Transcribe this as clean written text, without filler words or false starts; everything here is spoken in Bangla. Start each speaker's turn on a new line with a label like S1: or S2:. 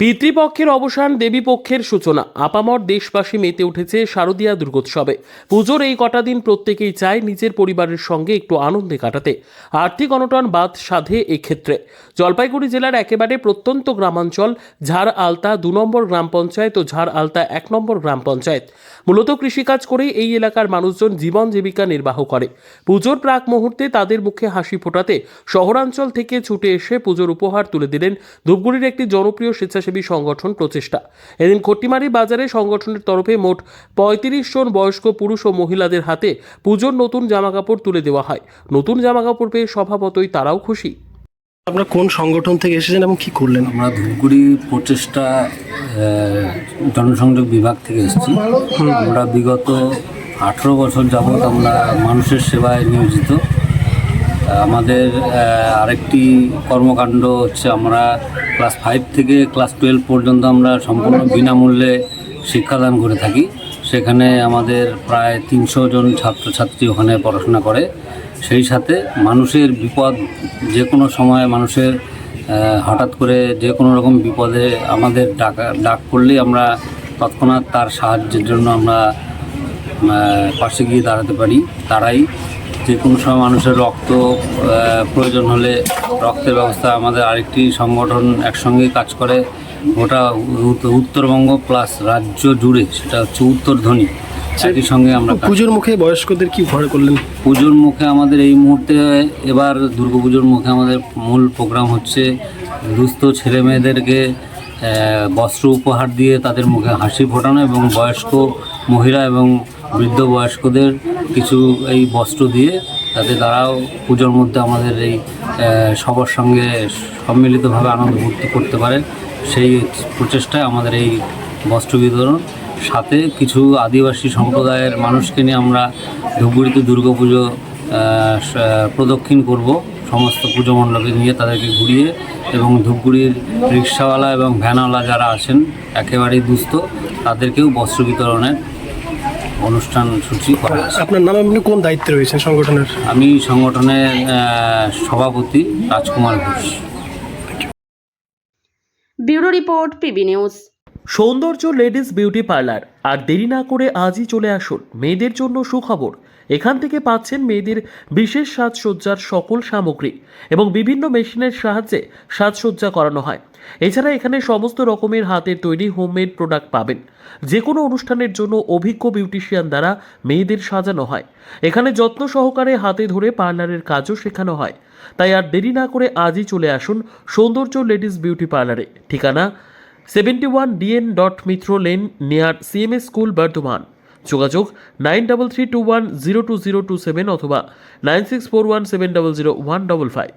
S1: পিতৃপক্ষের অবসান, দেবীপক্ষের সূচনা। আপামর দেশবাসী মেতে উঠেছে শারদীয়া দুর্গোৎসবে। পুজোর এই কটা দিন প্রত্যেকেই চায় নিজের পরিবারের সঙ্গে একটু আনন্দে কাটাতে। আর্থিক অনটন বাদ সাধে এক্ষেত্রে জলপাইগুড়ি জেলার একেবারে প্রত্যন্ত গ্রামাঞ্চল ঝাড় আলতা 2 নম্বর গ্রাম পঞ্চায়েত ও ঝাড় আলতা 1 নম্বর গ্রাম পঞ্চায়েত। মূলত কৃষিকাজ করেই এই এলাকার মানুষজন জীবন জীবিকা নির্বাহ করে। পুজোর প্রাক মুহূর্তে তাদের মুখে হাসি ফোটাতে শহরাঞ্চল থেকে ছুটে এসে পুজোর উপহার তুলে দিলেন ধূপগুড়ির একটি জনপ্রিয় স্বেচ্ছাসেবী সংগঠন প্রচেষ্টা। এদিন খট্টিমারি বাজারে সংগঠনের তরফে মোট 35 জন বয়স্ক পুরুষ ও মহিলাদের হাতে পুজোর নতুন জামাকাপড় তুলে দেওয়া হয়। নতুন জামাকাপড় পেয়ে স্বভাবতই তারাও খুশি।
S2: আপনারা কোন সংগঠন থেকে এসেছেন এবং কি করলেন?
S3: আমরা ধূপগুড়ি প্রচেষ্টা জনসংযোগ বিভাগ থেকে এসেছি। আমরা বিগত 18 বছর যাবৎ আমরা মানুষের সেবায় নিয়োজিত। আমাদের আরেকটি কর্মকাণ্ড হচ্ছে আমরা ক্লাস 5 থেকে ক্লাস 12 পর্যন্ত আমরা সম্পূর্ণ বিনামূল্যে শিক্ষাদান করে থাকি। সেখানে আমাদের প্রায় 300 জন ছাত্রছাত্রী ওখানে পড়াশোনা করে। সেই সাথে মানুষের বিপদ, যে কোনো সময় মানুষের হঠাৎ করে যে কোনো রকম বিপদে আমাদের ডাক পড়লেই আমরা তৎক্ষণাৎ তার সাহায্যের জন্য আমরা পাশে গিয়ে দাঁড়াতে পারি। তারাই যে কোনো সময় মানুষের রক্ত প্রয়োজন হলে রক্তের ব্যবস্থা আমাদের আরেকটি সংগঠন একসঙ্গে কাজ করে। ওটা উত্তরবঙ্গ প্লাস রাজ্য জুড়ে, সেটা হচ্ছে উত্তরধ্বনি। একই সঙ্গে আমরা
S2: পুজোর মুখে বয়স্কদের কি ভয় করলেন?
S3: পুজোর মুখে আমাদের এই মুহূর্তে এবার দুর্গাপুজোর মুখে আমাদের মূল প্রোগ্রাম হচ্ছে দুস্থ ছেলে মেয়েদেরকে বস্ত্র উপহার দিয়ে তাদের মুখে হাসি ফোটানো এবং বয়স্ক মহিলা এবং বৃদ্ধ বয়স্কদের কিছু এই বস্ত্র দিয়ে যাতে তারাও পুজোর মধ্যে আমাদের এই সবার সঙ্গে সম্মিলিতভাবে আনন্দ ভর্তি করতে পারে, সেই প্রচেষ্টায় আমাদের এই বস্ত্র বিতরণ। সাথে কিছু আদিবাসী সম্প্রদায়ের মানুষকে নিয়ে আমরা ধূপগুড়িতে দুর্গাপুজো প্রদক্ষিণ করব, সমস্ত পুজো মণ্ডপে নিয়ে তাদেরকে ঘুরিয়ে, এবং ধূপগুড়ির রিক্সাওয়ালা এবং ভ্যানওয়ালা যারা আছেন একেবারেই দুস্থ তাদেরকেও বস্ত্র বিতরণের অনুষ্ঠান সূচি করা আছে।
S2: আপনার নাম, আপনি কোন দায়িত্বে রয়েছেন সংগঠনের?
S3: আমি সংগঠনের সভাপতি Rajkumar Ghosh.
S4: Bureau report, PB news.
S1: Soundarya ladies beauty parlour. আর দেরি না করে আজই চলে আসুন। মেয়েদের জন্য সুখবর, এখান থেকে পাচ্ছেন মেয়েদের বিশেষ সাজসজ্জার সকল সামগ্রী এবং বিভিন্ন মেশিনের সাহায্যে সাজসজ্জা করানো হয়। এছাড়া এখানে সমস্ত রকমের হাতের তৈরি হোমমেড প্রোডাক্ট পাবেন। যে কোনো অনুষ্ঠানের জন্য অভিজ্ঞ বিউটিশিয়ান দ্বারা মেয়েদের সাজানো হয়। এখানে যত্ন সহকারে হাতে ধরে পার্লারের কাজও শেখানো হয়। তাই আর দেরি না করে আজই চলে আসুন সৌন্দর্য লেডিস বিউটি পার্লারে। ঠিকানা 71 DN Mitra lane near CMS school, Bardhaman. যোগাযোগ 9331020027 অথবা 9641700155।